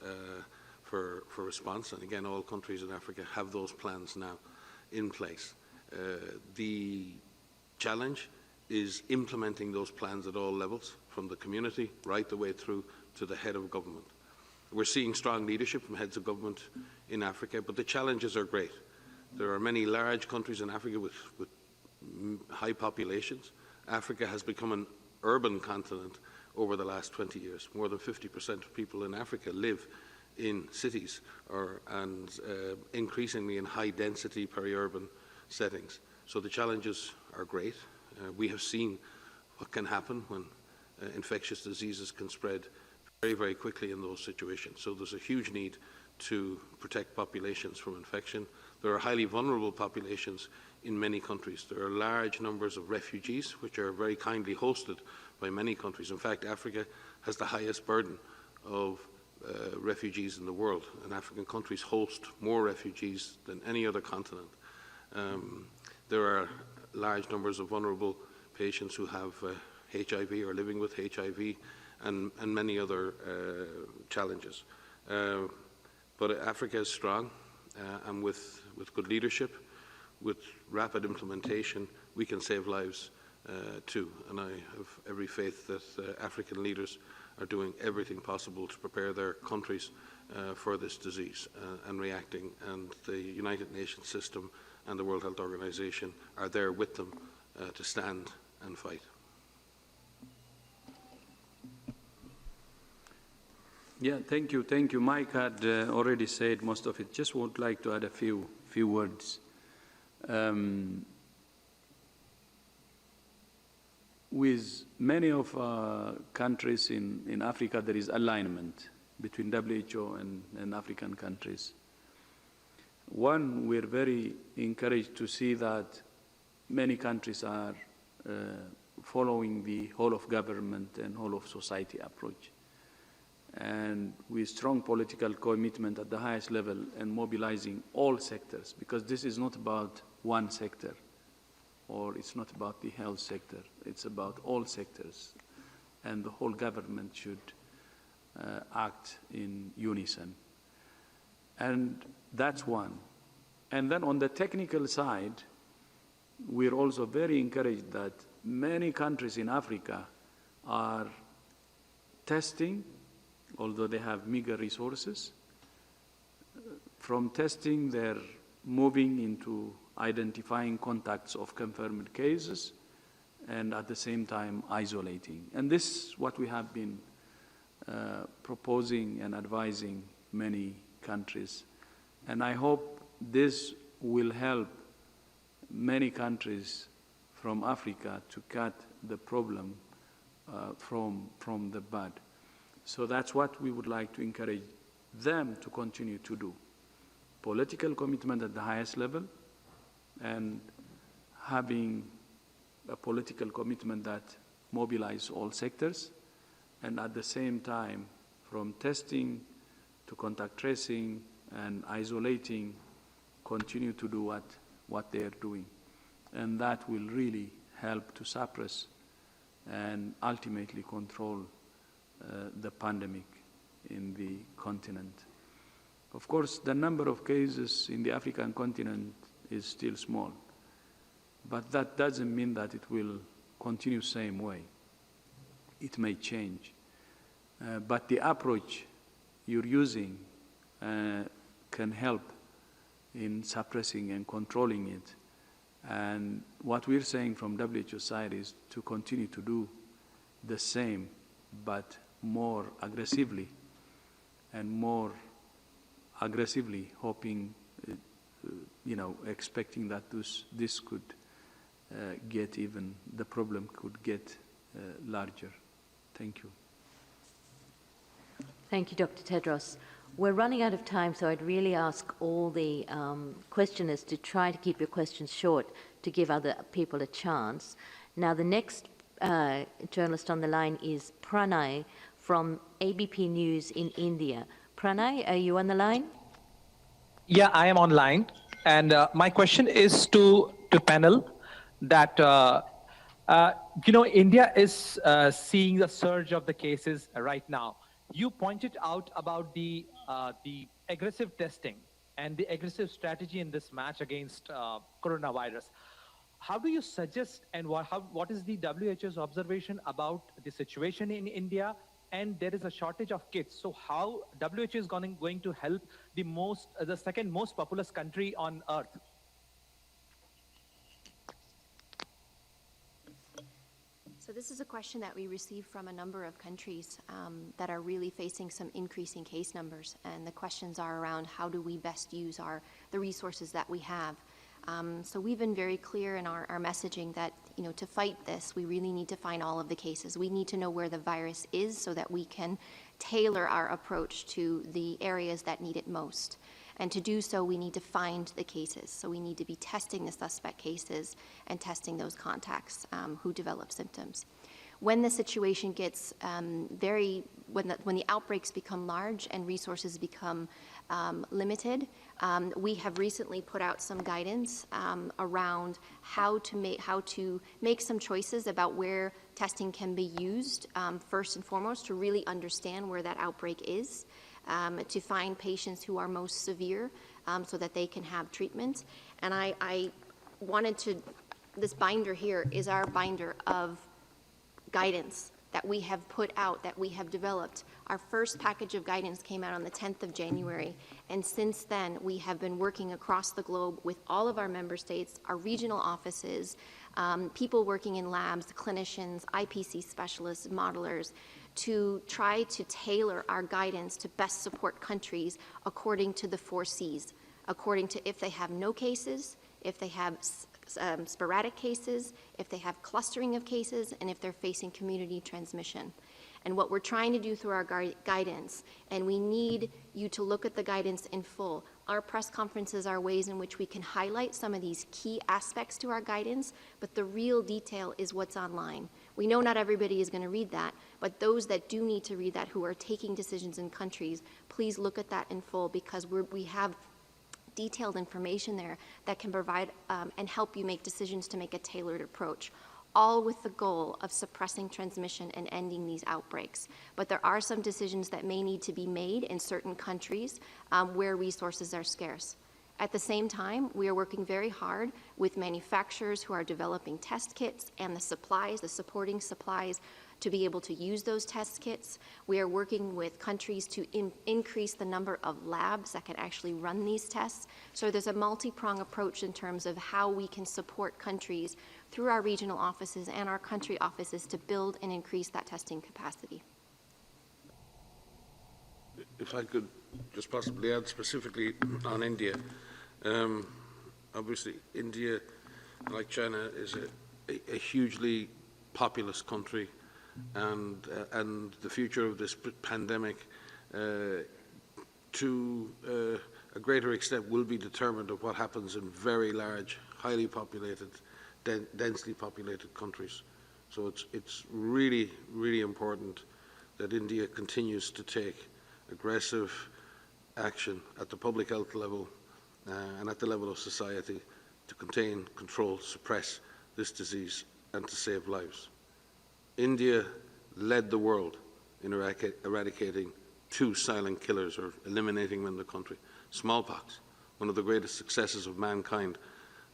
for response. And again, all countries in Africa have those plans now in place. The challenge is implementing those plans at all levels, from the community right the way through to the head of government. We're seeing strong leadership from heads of government in Africa, but the challenges are great. There are many large countries in Africa with high populations. Africa has become an urban continent over the last 20 years. More than 50% of people in Africa live in cities and increasingly in high-density peri-urban settings. So the challenges are great. We have seen what can happen when infectious diseases can spread very, very quickly in those situations. So there's a huge need to protect populations from infection. There are highly vulnerable populations in many countries. There are large numbers of refugees, which are very kindly hosted by many countries. In fact, Africa has the highest burden of refugees in the world, and African countries host more refugees than any other continent. There are large numbers of vulnerable patients who have HIV or living with HIV and many other challenges. But Africa is strong, and with good leadership, with rapid implementation, we can save lives too. And I have every faith that African leaders are doing everything possible to prepare their countries for this disease and reacting. And the United Nations system and the World Health Organization are there with them to stand and fight. Yeah, thank you. Thank you. Mike had already said most of it. Just would like to add a few words. With many of countries in Africa, there is alignment between WHO and African countries. One, we're very encouraged to see that many countries are following the whole of government and whole of society approach. And with strong political commitment at the highest level and mobilizing all sectors, because this is not about one sector, or it's not about the health sector, it's about all sectors. And the whole government should act in unison. And that's one. And then on the technical side, we're also very encouraged that many countries in Africa are testing, although they have meager resources. From testing, they're moving into identifying contacts of confirmed cases and at the same time isolating. And this is what we have been proposing and advising many countries. And I hope this will help many countries from Africa to cut the problem from the bud. So that's what we would like to encourage them to continue to do. Political commitment at the highest level and having a political commitment that mobilizes all sectors, and at the same time, from testing to contact tracing and isolating, continue to do what they are doing. And that will really help to suppress and ultimately control the pandemic in the continent. Of course, the number of cases in the African continent is still small, but that doesn't mean that it will continue the same way. It may change, but the approach you're using can help in suppressing and controlling it. And what we're saying from WHO side is to continue to do the same, but more aggressively, and more aggressively hoping, expecting that this could get even, the problem could get larger. Thank you. Thank you, Dr. Tedros. We're running out of time, so I'd really ask all the questioners to try to keep your questions short to give other people a chance. Now, the next journalist on the line is Pranay from ABP News in India. Pranay, are you on the line? Yeah, I am online. And my question is to panel that, India is seeing the surge of the cases right now. You pointed out about the aggressive testing and the aggressive strategy in this match against coronavirus. How do you suggest, and what is the WHO's observation about the situation in India? And there is a shortage of kits. So how WHO is going to help the second most populous country on earth? So this is a question that we receive from a number of countries that are really facing some increasing case numbers. And the questions are around how do we best use the resources that we have. So we've been very clear in our messaging that, to fight this, we really need to find all of the cases. We need to know where the virus is so that we can tailor our approach to the areas that need it most. And to do so, we need to find the cases. So we need to be testing the suspect cases and testing those contacts who develop symptoms. When the situation gets when the outbreaks become large and resources become limited, we have recently put out some guidance around how to make some choices about where testing can be used, first and foremost, to really understand where that outbreak is, to find patients who are most severe so that they can have treatment. And I wanted to, this binder here is our binder of guidance that we have put out, that we have developed. Our first package of guidance came out on the 10th of January, and since then we have been working across the globe with all of our member states, our regional offices, people working in labs, clinicians, IPC specialists, modelers, to try to tailor our guidance to best support countries according to the 4 Cs, according to if they have no cases, if they have sporadic cases, if they have clustering of cases, and if they're facing community transmission. And what we're trying to do through our guidance, and we need you to look at the guidance in full. Our press conferences are ways in which we can highlight some of these key aspects to our guidance, but the real detail is what's online. We know not everybody is going to read that, but those that do need to read that, who are taking decisions in countries, please look at that in full, because we have detailed information there that can provide and help you make decisions to make a tailored approach, all with the goal of suppressing transmission and ending these outbreaks. But there are some decisions that may need to be made in certain countries where resources are scarce. At the same time, we are working very hard with manufacturers who are developing test kits and the supplies, the supporting supplies, to be able to use those test kits. We are working with countries to increase the number of labs that can actually run these tests. So there's a multi-pronged approach in terms of how we can support countries through our regional offices and our country offices to build and increase that testing capacity. If I could just possibly add specifically on India. Obviously, India, like China, is a hugely populous country, and the future of this pandemic, to a greater extent, will be determined of what happens in very large, highly populated, densely populated countries. So it's really, really important that India continues to take aggressive action at the public health level and at the level of society to contain, control, suppress this disease and to save lives. India led the world in eradicating 2 silent killers, or eliminating them in the country. Smallpox, one of the greatest successes of mankind,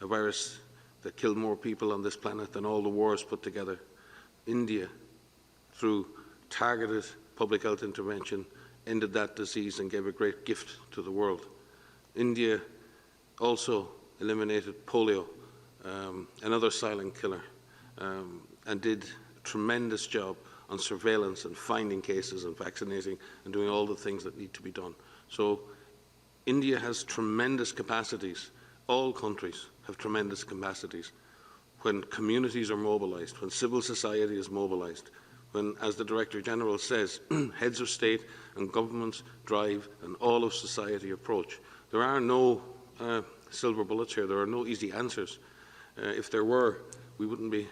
a virus that killed more people on this planet than all the wars put together. India, through targeted public health intervention, ended that disease and gave a great gift to the world. India also eliminated polio, another silent killer, and did a tremendous job on surveillance and finding cases and vaccinating and doing all the things that need to be done. So India has tremendous capacities. All countries have tremendous capacities. When communities are mobilized, when civil society is mobilized, when, as the Director General says, heads of state and governments drive an all of society approach. There are no silver bullets here. There are no easy answers. If there were, we wouldn't be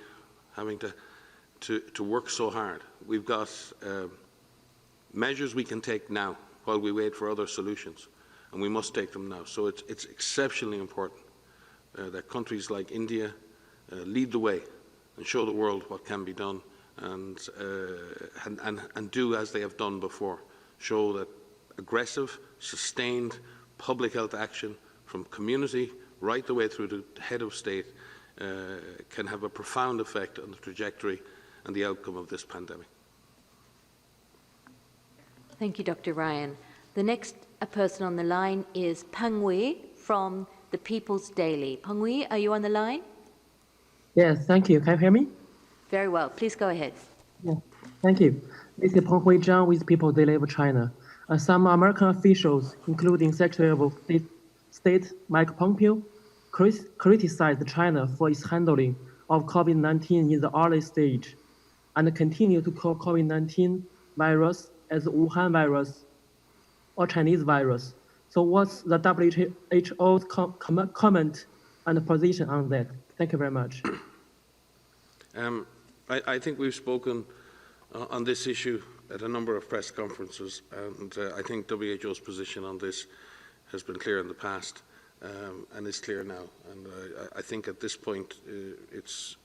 having to work so hard. We've got measures we can take now while we wait for other solutions, and we must take them now. So it's exceptionally important that countries like India lead the way and show the world what can be done, and do as they have done before. Show that aggressive, sustained public health action from community right the way through to head of state can have a profound effect on the trajectory and the outcome of this pandemic. Thank you, Dr. Ryan. The next person on the line is Peng Wei from the People's Daily. Peng Wei, are you on the line? Yes, thank you. Can you hear me? Very well. Please go ahead. Yeah, thank you. This is Peng Hui Zhang with People's Daily of China. Some American officials, including Secretary of State Mike Pompeo, criticized China for its handling of COVID-19 in the early stage and continue to call COVID-19 virus as Wuhan virus or Chinese virus. So what's the WHO's comment and position on that? Thank you very much. I think we've spoken on this issue at a number of press conferences, and I think WHO's position on this has been clear in the past and is clear now. And I think at this point it's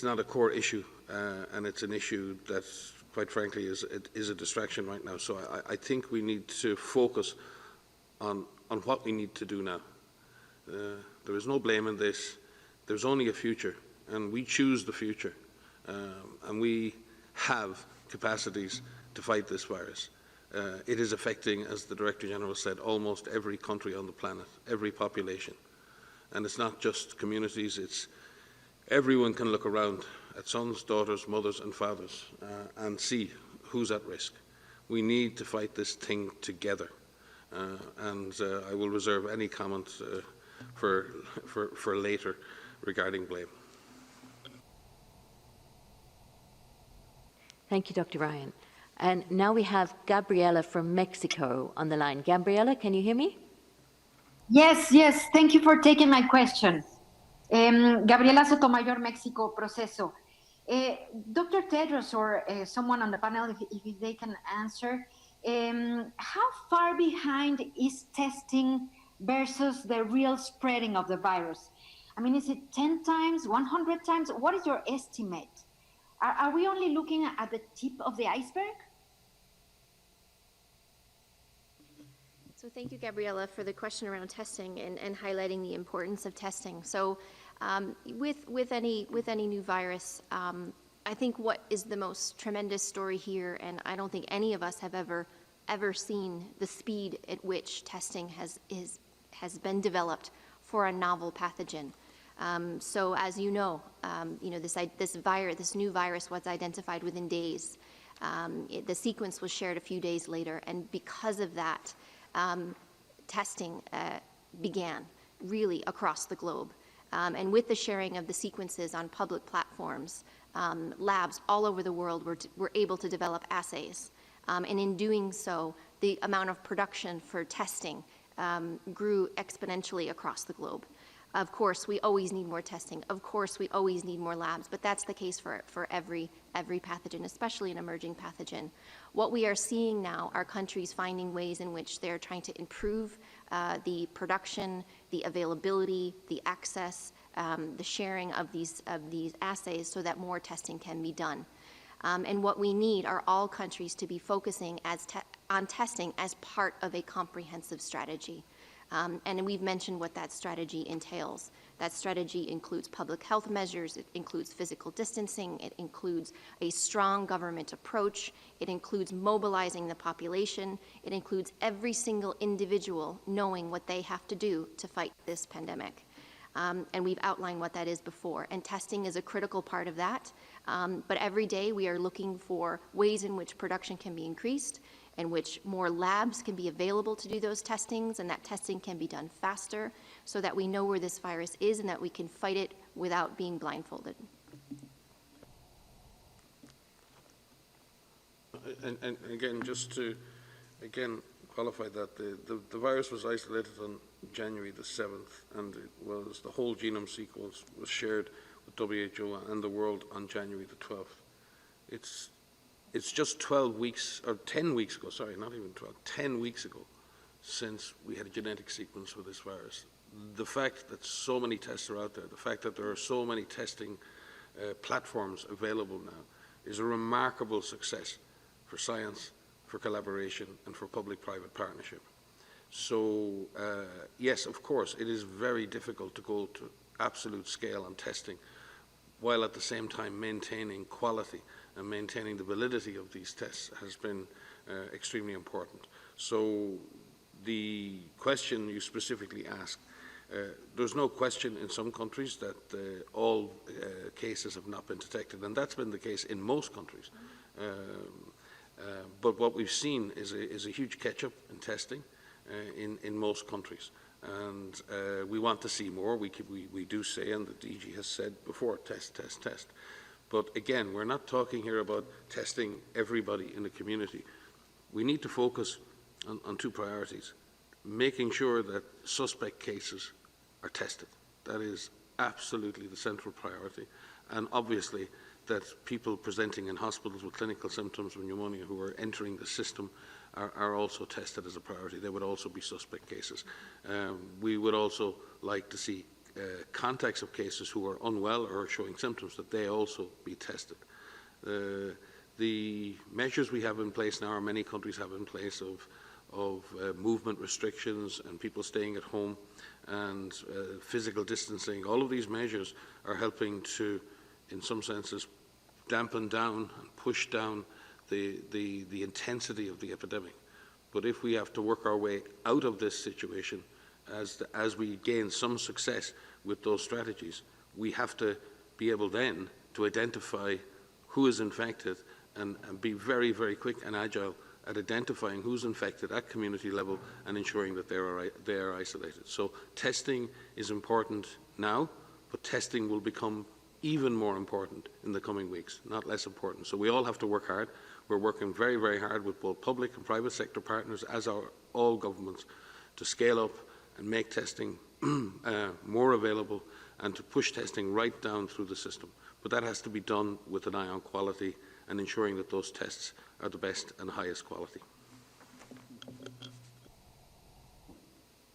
not a core issue, and it's an issue that, quite frankly, is a distraction right now. So I think we need to focus on what we need to do now. There is no blame in this. There's only a future, and we choose the future, and we have capacities to fight this virus. It is affecting, as the Director General said, almost every country on the planet, every population. And it's not just communities, it's everyone can look around at sons, daughters, mothers and fathers and see who's at risk. We need to fight this thing together. And I will reserve any comment for later regarding blame. Thank you, Dr. Ryan. And now we have Gabriela from Mexico on the line. Gabriela, can you hear me? Yes, yes. Thank you for taking my question. Gabriela Sotomayor, Mexico, Proceso. Dr. Tedros or someone on the panel, if they can answer, how far behind is testing versus the real spreading of the virus? I mean, is it 10 times, 100 times? What is your estimate? Are we only looking at the tip of the iceberg? So thank you, Gabriela, for the question around testing and highlighting the importance of testing. So with any new virus, I think what is the most tremendous story here, and I don't think any of us have ever seen the speed at which testing has been developed for a novel pathogen. So as you know, this new virus was identified within days. The sequence was shared a few days later, and because of that, testing began really across the globe. And with the sharing of the sequences on public platforms, labs all over the world were able to develop assays. And in doing so, the amount of production for testing grew exponentially across the globe. Of course, we always need more testing. Of course, we always need more labs, but that's the case for every pathogen, especially an emerging pathogen. What we are seeing now are countries finding ways in which they're trying to improve the production, the availability, the access, the sharing of these assays so that more testing can be done. And what we need are all countries to be focusing on testing as part of a comprehensive strategy. And we've mentioned what that strategy entails. That strategy includes public health measures, it includes physical distancing, it includes a strong government approach, it includes mobilizing the population, it includes every single individual knowing what they have to do to fight this pandemic. And we've outlined what that is before, and testing is a critical part of that. But every day we are looking for ways in which production can be increased, in which more labs can be available to do those testings, and that testing can be done faster so that we know where this virus is and that we can fight it without being blindfolded. And again, just to qualify that, the virus was isolated on January the 7th, and the whole genome sequence was shared with WHO and the world on January the 12th. It's just 12 weeks, or 10 weeks ago, sorry, not even 12, 10 weeks ago since we had a genetic sequence for this virus. The fact that so many tests are out there, the fact that there are so many testing platforms available now is a remarkable success for science, for collaboration, and for public-private partnership. So, yes, of course, it is very difficult to go to absolute scale on testing while at the same time maintaining quality and maintaining the validity of these tests has been extremely important. So the question you specifically asked, there's no question in some countries that all cases have not been detected, and that's been the case in most countries. But what we've seen is a huge catch-up in testing in most countries. And we want to see more. We do say, and the DG has said before, test, test, test. But again, we're not talking here about testing everybody in the community. We need to focus on two priorities: making sure that suspect cases are tested. That is absolutely the central priority. And obviously that people presenting in hospitals with clinical symptoms of pneumonia who are entering the system are also tested as a priority. They would also be suspect cases. We would also like to see contacts of cases who are unwell or are showing symptoms, that they also be tested. The measures we have in place now, or many countries have in place, of movement restrictions and people staying at home and physical distancing, all of these measures are helping to, in some senses, dampen down and push down the intensity of the epidemic. But if we have to work our way out of this situation, as we gain some success with those strategies, we have to be able then to identify who is infected and be very, very quick and agile at identifying who's infected at community level and ensuring that they are isolated. So testing is important now, but testing will become even more important in the coming weeks, not less important. So we all have to work hard. We're working very, very hard with both public and private sector partners, as are all governments, to scale up and make testing more available and to push testing right down through the system. But that has to be done with an eye on quality and ensuring that those tests are the best and highest quality.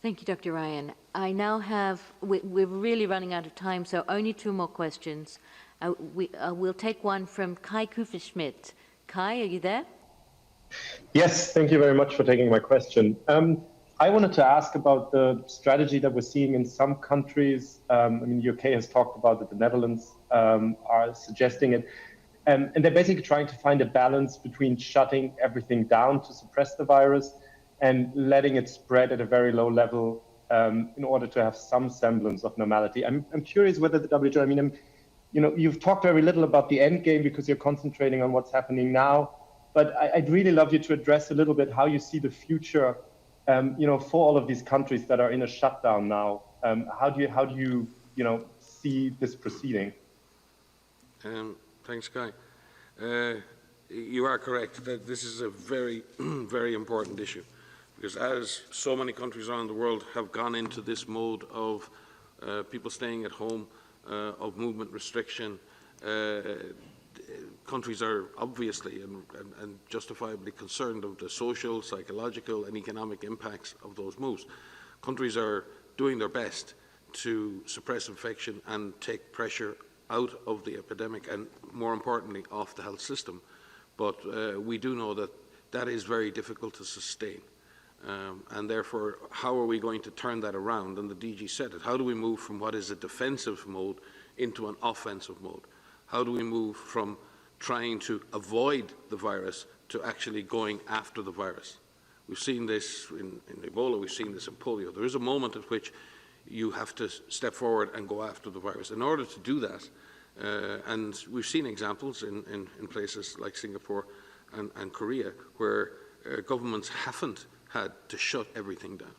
Thank you, Dr. Ryan. I now have, we're really running out of time, so only two more questions. We'll take one from Kai Kuferschmidt. Kai, are you there? Yes, thank you very much for taking my question. I wanted to ask about the strategy that we're seeing in some countries. I mean, UK has talked about it, the Netherlands are suggesting it. And they're basically trying to find a balance between shutting everything down to suppress the virus and letting it spread at a very low level in order to have some semblance of normality. I'm curious whether the WHO, I mean, you know, you've talked very little about the end game because you're concentrating on what's happening now, but I'd really love you to address a little bit how you see the future, you know, for all of these countries that are in a shutdown now. How do you, you know, see this proceeding? Thanks, Guy. You are correct that this is a very, very important issue, because as so many countries around the world have gone into this mode of people staying at home, of movement restriction, countries are obviously and justifiably concerned of the social, psychological and economic impacts of those moves. Countries are doing their best to suppress infection and take pressure out of the epidemic and, more importantly, off the health system. But we do know that that is very difficult to sustain. And therefore, how are we going to turn that around? And the DG said it. How do we move from what is a defensive mode into an offensive mode? How do we move from trying to avoid the virus to actually going after the virus? We've seen this in Ebola, we've seen this in polio. There is a moment at which you have to step forward and go after the virus. In order to do that, and we've seen examples in places like Singapore and Korea where governments haven't had to shut everything down.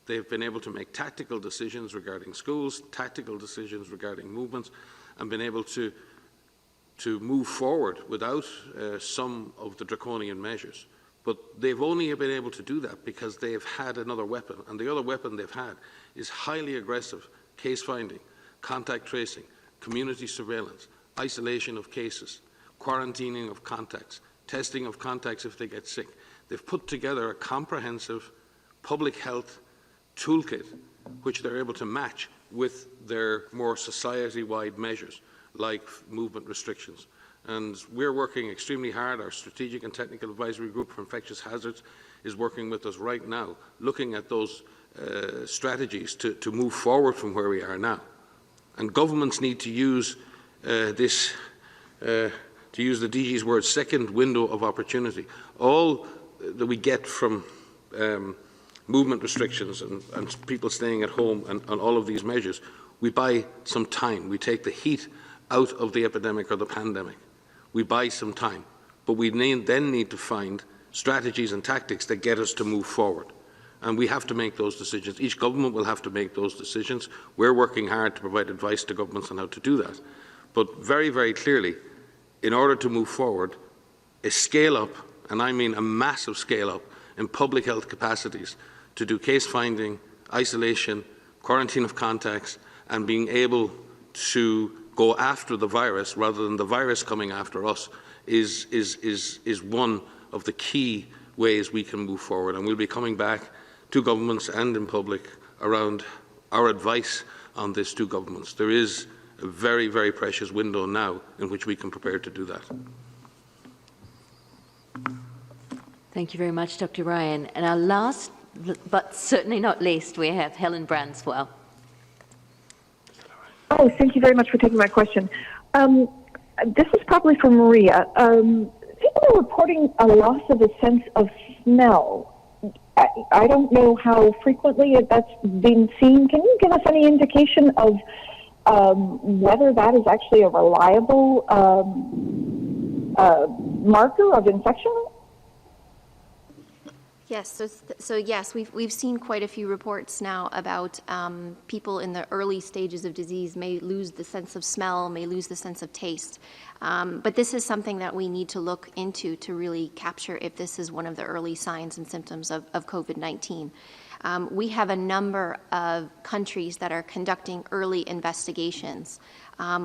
They've been able to make tactical decisions regarding schools, tactical decisions regarding movements, and been able to move forward without some of the draconian measures. But they've only been able to do that because they've had another weapon, and the other weapon they've had is highly aggressive case finding, contact tracing, community surveillance, isolation of cases, quarantining of contacts, testing of contacts if they get sick. They've put together a comprehensive public health toolkit which they're able to match with their more society-wide measures like movement restrictions. And we're working extremely hard. Our Strategic and Technical Advisory Group for Infectious Hazards is working with us right now, looking at those strategies to move forward from where we are now. And governments need to use this, to use the DG's word, second window of opportunity. All that we get from movement restrictions and people staying at home and all of these measures, we buy some time. We take the heat out of the epidemic or the pandemic. We buy some time, but we then need to find strategies and tactics that get us to move forward. And we have to make those decisions. Each government will have to make those decisions. We're working hard to provide advice to governments on how to do that. But very, very clearly, in order to move forward, a scale-up, and I mean a massive scale-up, in public health capacities to do case finding, isolation, quarantine of contacts, and being able to go after the virus rather than the virus coming after us is one of the key ways we can move forward. And we'll be coming back to governments and in public around our advice on this to governments. There is a very, very precious window now in which we can prepare to do that. Thank you very much, Dr. Ryan. And our last, but certainly not least, we have Helen Branswell. Oh, thank you very much for taking my question. This is probably for Maria. People are reporting a loss of a sense of smell. I don't know how frequently that's been seen. Can you give us any indication of whether that is actually a reliable marker of infection? Yes, so yes, we've seen quite a few reports now about people in the early stages of disease may lose the sense of smell, may lose the sense of taste. But this is something that we need to look into to really capture if this is one of the early signs and symptoms of COVID-19. We have a number of countries that are conducting early investigations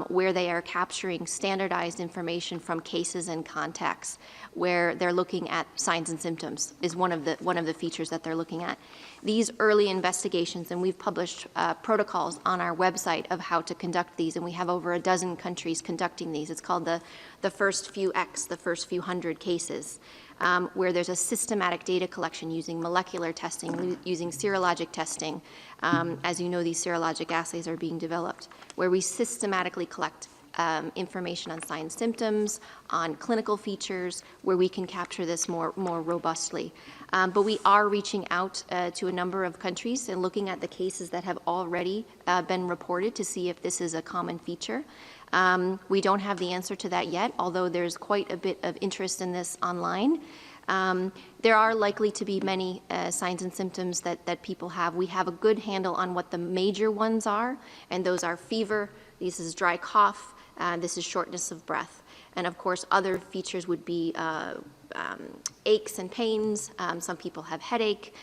where they are capturing standardized information from cases and contacts, where they're looking at signs and symptoms is one of the features that they're looking at. These early investigations, and we've published protocols on our website of how to conduct these, and we have over a dozen countries conducting these. It's called the first few X, the first few 100 cases. Where there's a systematic data collection using molecular testing, using serologic testing. As you know, these serologic assays are being developed, where we systematically collect information on signs, symptoms, on clinical features, where we can capture this more robustly. But we are reaching out to a number of countries and looking at the cases that have already been reported to see if this is a common feature. We don't have the answer to that yet, although there's quite a bit of interest in this online. There are likely to be many signs and symptoms that people have. We have a good handle on what the major ones are, and those are fever, this is dry cough, this is shortness of breath. And of course, other features would be aches and pains. Some people have headache.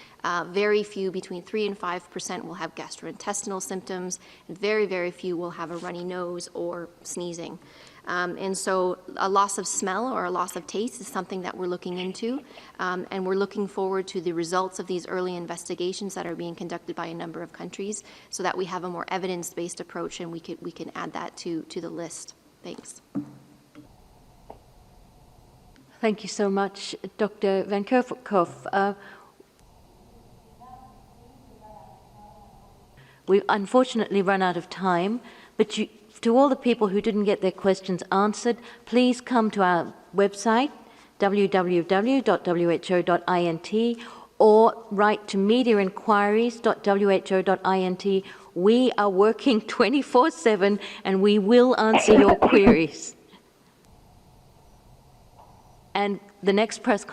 Very few, between 3 and 5%, will have gastrointestinal symptoms. And very, very few will have a runny nose or sneezing. And so a loss of smell or a loss of taste is something that we're looking into. And we're looking forward to the results of these early investigations that are being conducted by a number of countries so that we have a more evidence-based approach and we can add that to the list. Thanks. Thank you so much, Dr. Van Kerkhoff. We've unfortunately run out of time, but to all the people who didn't get their questions answered, please come to our website, www.who.int, or write to mediainquiries.who.int. We are working 24/7 and we will answer your queries. And the next press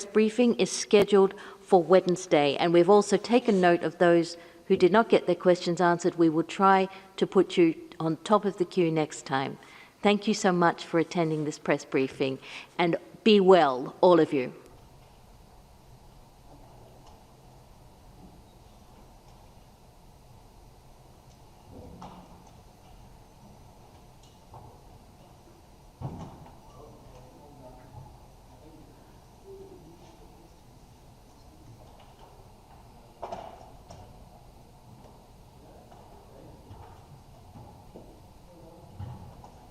briefing is scheduled for Wednesday. And we've also taken note of those who did not get their questions answered. We will try to put you on top of the queue next time. Thank you so much for attending this press briefing. And be well, all of you.